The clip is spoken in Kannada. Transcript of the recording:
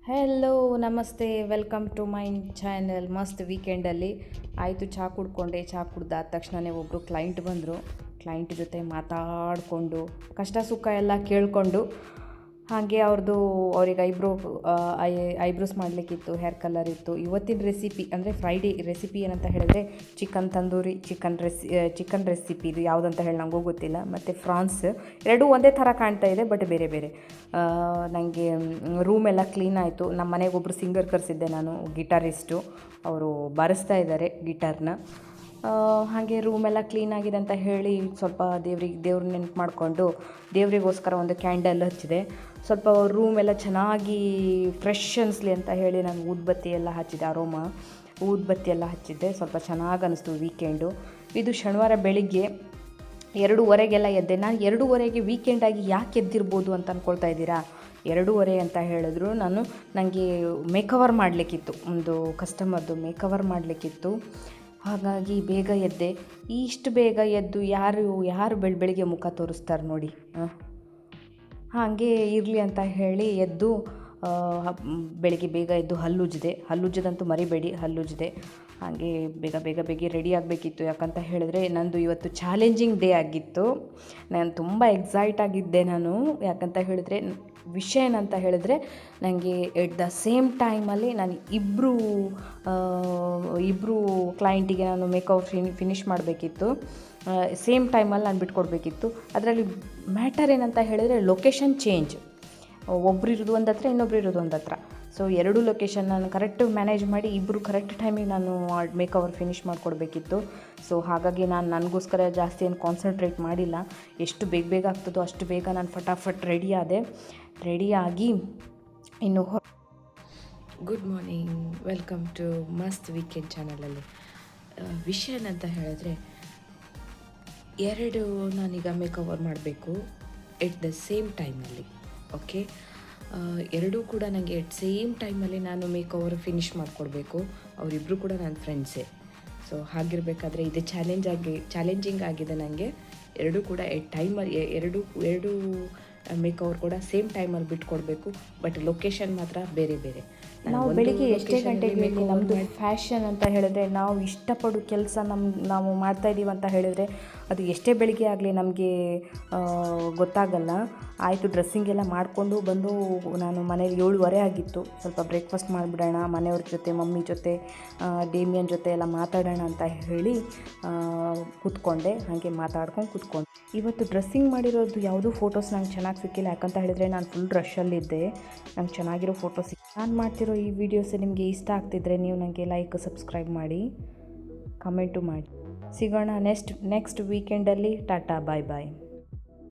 ಹೆಲೋ ನಮಸ್ತೆ ವೆಲ್ಕಮ್ ಟು ಮೈ ಚಾನಲ್. ಮಸ್ತ್ ವೀಕೆಂಡಲ್ಲಿ ಆಯಿತು, ಚಹಾ ಕುಡ್ಕೊಂಡೆ. ಚಹಾ ಕುಡ್ದಾದ ತಕ್ಷಣವೇ ಒಬ್ಬರು ಕ್ಲೈಂಟ್ ಬಂದರು. ಕ್ಲೈಂಟ್ ಜೊತೆ ಮಾತಾಡಿಕೊಂಡು ಕಷ್ಟ ಸುಖ ಎಲ್ಲ ಕೇಳಿಕೊಂಡು ಹಾಗೆ ಅವ್ರಿಗೆ ಐಬ್ರೋಸ್ ಮಾಡಲಿಕ್ಕಿತ್ತು, ಹೇರ್ ಕಲರ್ ಇತ್ತು. ಇವತ್ತಿನ ರೆಸಿಪಿ ಅಂದರೆ ಫ್ರೈಡೇ ರೆಸಿಪಿ ಏನಂತ ಹೇಳಿದ್ರೆ ಚಿಕನ್ ತಂದೂರಿ, ಚಿಕನ್ ರೆಸಿಪಿ. ಇದು ಯಾವುದಂತ ಹೇಳಿ ನನಗೂ ಗೊತ್ತಿಲ್ಲ. ಮತ್ತು ಫ್ರಾನ್ಸ್ ಎರಡೂ ಒಂದೇ ಥರ ಕಾಣ್ತಾ ಇದೆ, ಬಟ್ ಬೇರೆ ಬೇರೆ. ನನಗೆ ರೂಮೆಲ್ಲ ಕ್ಲೀನ್ ಆಯಿತು. ನಮ್ಮ ಮನೆಗೆ ಒಬ್ಬರು ಸಿಂಗರ್ ಕರೆಸಿದ್ದೆ ನಾನು, ಗಿಟಾರಿಸ್ಟು. ಅವರು ಬಾರಿಸ್ತಾ ಇದ್ದಾರೆ ಗಿಟಾರ್ನ. ಹಾಗೆ ರೂಮೆಲ್ಲ ಕ್ಲೀನ್ ಆಗಿದೆ ಅಂತ ಹೇಳಿ ಸ್ವಲ್ಪ ದೇವ್ರ ನೆನಪು ಮಾಡಿಕೊಂಡು ದೇವರಿಗೋಸ್ಕರ ಒಂದು ಕ್ಯಾಂಡಲ್ ಹಚ್ಚಿದೆ. ಸ್ವಲ್ಪ ರೂಮೆಲ್ಲ ಚೆನ್ನಾಗಿ ಫ್ರೆಶ್ ಅನಿಸ್ಲಿ ಅಂತ ಹೇಳಿ ನಾನು ಊದುಬತ್ತಿ ಎಲ್ಲ ಹಚ್ಚಿದೆ, ಊದುಬತ್ತಿ ಎಲ್ಲ ಹಚ್ಚಿದ್ದೆ. ಸ್ವಲ್ಪ ಚೆನ್ನಾಗಿ ಅನ್ನಿಸ್ತು ವೀಕೆಂಡು. ಇದು ಶನಿವಾರ ಬೆಳಿಗ್ಗೆ 2:30 ಎದ್ದೆ. ನಾನು 2:30 ವೀಕೆಂಡಾಗಿ ಯಾಕೆ ಎದ್ದಿರ್ಬೋದು ಅಂತ ಅಂದ್ಕೊಳ್ತಾ ಇದ್ದೀರಾ? 2:30 ಅಂತ ಹೇಳಿದ್ರು, ನನಗೆ ಮೇಕವರ್ ಮಾಡಲಿಕ್ಕಿತ್ತು, ಒಂದು ಕಸ್ಟಮರ್ದು ಮೇಕವರ್ ಮಾಡಲಿಕ್ಕಿತ್ತು. ಹಾಗಾಗಿ ಬೇಗ ಎದ್ದೆ. ಇಷ್ಟು ಬೇಗ ಎದ್ದು ಯಾರು ಬೆಳಿಗ್ಗೆ ಮುಖ ತೋರಿಸ್ತಾರೆ ನೋಡಿ. ಹಾಗೆ ಇರಲಿ ಅಂತ ಹೇಳಿ ಎದ್ದು ಬೆಳಿಗ್ಗೆ ಬೇಗ ಎದ್ದು ಹಲ್ಲುಜ್ಜದಂತೂ ಮರಿಬೇಡಿ, ಹಲ್ಲುಜ್ಜಿದೆ. ಹಾಗೆ ಬೇಗ ರೆಡಿ ಆಗಬೇಕಿತ್ತು. ಯಾಕಂತ ಹೇಳಿದ್ರೆ ನಂದು ಇವತ್ತು ಚಾಲೆಂಜಿಂಗ್ ಡೇ ಆಗಿತ್ತು. ನಾನು ತುಂಬ ಎಕ್ಸೈಟ್ ಆಗಿದ್ದೆ ನಾನು. ಯಾಕಂತ ಹೇಳಿದ್ರೆ ವಿಷಯ ಏನಂತ ಹೇಳಿದ್ರೆ, ನನಗೆ ಎಟ್ ದ ಸೇಮ್ ಟೈಮಲ್ಲಿ ನಾನು ಇಬ್ಬರು ಕ್ಲೈಂಟಿಗೆ ನಾನು ಮೇಕಪ್ ಫಿನಿಷ್ ಮಾಡಬೇಕಿತ್ತು. ಸೇಮ್ ಟೈಮಲ್ಲಿ ನಾನು ಬಿಟ್ಕೊಡ್ಬೇಕಿತ್ತು. ಅದರಲ್ಲಿ ಮ್ಯಾಟರ್ ಏನಂತ ಹೇಳಿದರೆ ಲೊಕೇಶನ್ ಚೇಂಜ್. ಒಬ್ರು ಇರೋದು ಒಂದು ಹತ್ರ, ಇನ್ನೊಬ್ರು ಇರೋದು ಒಂದು ಹತ್ರ. ಸೊ 2 ಲೊಕೇಶನ್ ನಾನು ಕರೆಕ್ಟ್ ಮ್ಯಾನೇಜ್ ಮಾಡಿ ಇಬ್ಬರು ಕರೆಕ್ಟ್ ಟೈಮಿಗೆ ನಾನು ಮೇಕವರ್ ಫಿನಿಷ್ ಮಾಡಿಕೊಡ್ಬೇಕಿತ್ತು. ಸೊ ಹಾಗಾಗಿ ನಾನು ನನಗೋಸ್ಕರ ಜಾಸ್ತಿ ಏನು ಕಾನ್ಸಂಟ್ರೇಟ್ ಮಾಡಿಲ್ಲ. ಎಷ್ಟು ಬೇಗ ಆಗ್ತದೋ ಅಷ್ಟು ಬೇಗ ನಾನು ಫಟಾಫಟ್ ರೆಡಿಯಾಗಿ ಇನ್ನು ಗುಡ್ ಮಾರ್ನಿಂಗ್, ವೆಲ್ಕಮ್ ಟು ಮಸ್ತ್ ವೀಕೆಂಡ್ ಚಾನಲಲ್ಲಿ. ವಿಷಯ ಏನಂತ ಹೇಳಿದ್ರೆ, 2 ನಾನೀಗ ಮೇಕವರ್ ಮಾಡಬೇಕು ಎಟ್ ದ ಸೇಮ್ ಟೈಮಲ್ಲಿ. ಓಕೆ, 2 ಕೂಡ ನನಗೆ ಎಟ್ ಸೇಮ್ ಟೈಮಲ್ಲಿ ನಾನು ಮೇಕವರ್ ಫಿನಿಷ್ ಮಾಡಿಕೊಡ್ಬೇಕು. ಅವರಿಬ್ಬರು ಕೂಡ ನನ್ನ ಫ್ರೆಂಡ್ಸೇ. ಸೊ ಹಾಗಿರಬೇಕಾದ್ರೆ ಇದು ಚಾಲೆಂಜಿಂಗ್ ಆಗಿದೆ ನನಗೆ. 2 ಕೂಡ ಎಟ್ ಟೈಮಲ್ಲಿ ಎರಡು ಮೇಕವರ್ ಕೂಡ ಸೇಮ್ ಟೈಮಲ್ಲಿ ಬಿಟ್ಕೊಡ್ಬೇಕು. ಬಟ್ ಲೊಕೇಶನ್ ಮಾತ್ರ ಬೇರೆ ಬೇರೆ. ನಾವು ಬೆಳಿಗ್ಗೆ ಎಷ್ಟೇ ಗಂಟೆಗೆ ನಮ್ಮದು ಫ್ಯಾಷನ್ ಅಂತ ಹೇಳಿದ್ರೆ, ನಾವು ಇಷ್ಟಪಡೋ ಕೆಲಸ ನಾವು ಮಾಡ್ತಾಯಿದ್ದೀವಿ ಅಂತ ಹೇಳಿದರೆ ಅದು ಎಷ್ಟೇ ಬೆಳಿಗ್ಗೆ ಆಗಲಿ ನಮಗೆ ಗೊತ್ತಾಗಲ್ಲ. ಆಯಿತು, ಡ್ರೆಸ್ಸಿಂಗ್ ಎಲ್ಲ ಮಾಡಿಕೊಂಡು ಬಂದು ನಾನು ಮನೇಲಿ 7:30 ಆಗಿತ್ತು. ಸ್ವಲ್ಪ ಬ್ರೇಕ್ಫಾಸ್ಟ್ ಮಾಡಿಬಿಡೋಣ, ಮನೆಯವ್ರ ಜೊತೆ, ಮಮ್ಮಿ ಜೊತೆ, ಡೇಮಿಯನ್ ಜೊತೆ ಎಲ್ಲ ಮಾತಾಡೋಣ ಅಂತ ಹೇಳಿ ಕೂತ್ಕೊಂಡೆ. ಹಾಗೆ ಮಾತಾಡ್ಕೊಂಡು ಕೂತ್ಕೊಂಡೆ. ಇವತ್ತು ಡ್ರೆಸ್ಸಿಂಗ್ ಮಾಡಿರೋದು ಯಾವುದೂ ಫೋಟೋಸ್ ನಂಗೆ ಚೆನ್ನಾಗಿ ಸಿಕ್ಕಿಲ್ಲ. ಯಾಕಂತ ಹೇಳಿದ್ರೆ ನಾನು ಫುಲ್ ರಶಲ್ಲಿದ್ದೆ. ನಂಗೆ ಚೆನ್ನಾಗಿರೋ ಫೋಟೋಸ್ ನಾನು ಮಾಡ್ತಿರೋ ಈ ವಿಡಿಯೋಸ್ ನಿಮಗೆ ಇಷ್ಟ ಆಗ್ತಿದ್ರೆ ನೀವು ನನಗೆ ಲೈಕ್, ಸಬ್ಸ್ಕ್ರೈಬ್ ಮಾಡಿ, ಕಮೆಂಟು ಮಾಡಿ. ಸಿಗೋಣ ನೆಕ್ಸ್ಟ್ ವೀಕೆಂಡಲ್ಲಿ. ಟಾಟಾ, ಬಾಯ್ ಬಾಯ್.